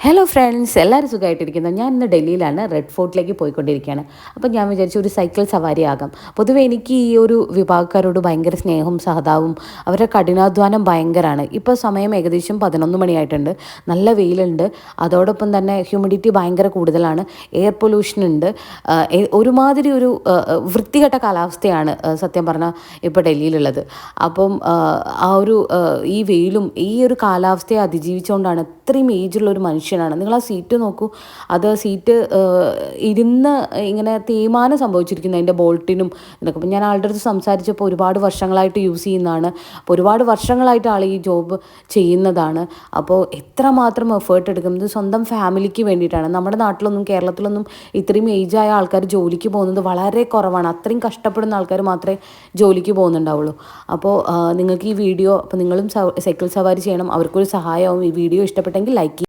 Hello friends, എല്ലാവരും സുഖമായിട്ടിരിക്കുന്നു. ഞാൻ ഇന്ന് ഡൽഹിയിലാണ്, റെഡ് ഫോർട്ടിലേക്ക് പോയിക്കൊണ്ടിരിക്കുകയാണ്. അപ്പോൾ ഞാൻ വിചാരിച്ചു ഒരു സൈക്കിൾ സവാരി ആകാം. പൊതുവേ എനിക്ക് ഈ ഒരു വിഭാഗക്കാരോട് ഭയങ്കര സ്നേഹവും സഹതാവും, അവരുടെ കഠിനാധ്വാനം ഭയങ്കരമാണ്. ഇപ്പോൾ സമയം ഏകദേശം 11 മണിയായിട്ടുണ്ട്. നല്ല വെയിലുണ്ട്, അതോടൊപ്പം തന്നെ ഹ്യൂമിഡിറ്റി ഭയങ്കര കൂടുതലാണ്, എയർ പൊല്യൂഷൻ ഉണ്ട്. ഒരുമാതിരി ഒരു വൃത്തികെട്ട കാലാവസ്ഥയാണ് സത്യം പറഞ്ഞാൽ ഇപ്പോൾ ഡൽഹിയിലുള്ളത്. അപ്പം ഈ വെയിലും ഈ ഒരു കാലാവസ്ഥയെ അതിജീവിച്ചുകൊണ്ടാണ് ഇത്രയും ഏജുള്ള ഒരു മനുഷ്യനാണ്. നിങ്ങൾ ആ സീറ്റ് നോക്കൂ, അത് സീറ്റ് ഇരുന്ന് ഇങ്ങനെ തേയ്മാനം സംഭവിച്ചിരിക്കുന്നു അതിൻ്റെ ബോൾട്ടിനും ഇതൊക്കെ. അപ്പം ഞാൻ ആളുടെ അടുത്ത് സംസാരിച്ചപ്പോൾ ഒരുപാട് വർഷങ്ങളായിട്ട് യൂസ് ചെയ്യുന്നതാണ്, അപ്പോൾ ഒരുപാട് വർഷങ്ങളായിട്ട് ആൾ ഈ ജോബ് ചെയ്യുന്നതാണ്. അപ്പോൾ എത്രമാത്രം എഫേർട്ട് എടുക്കുന്നത് സ്വന്തം ഫാമിലിക്ക് വേണ്ടിയിട്ടാണ്. നമ്മുടെ നാട്ടിലൊന്നും കേരളത്തിലൊന്നും ഇത്രയും ഏജായ ആൾക്കാർ ജോലിക്ക് പോകുന്നത് വളരെ കുറവാണ്. അത്രയും കഷ്ടപ്പെടുന്ന ആൾക്കാർ മാത്രമേ ജോലിക്ക് പോകുന്നുണ്ടാവുള്ളൂ. അപ്പോൾ നിങ്ങൾക്ക് ഈ വീഡിയോ, അപ്പോൾ നിങ്ങളും സൈക്കിൾ സവാരി ചെയ്യണം, അവർക്കൊരു സഹായമാവും. ഈ വീഡിയോ ഇഷ്ടപ്പെട്ടെങ്കിൽ ലൈക്ക്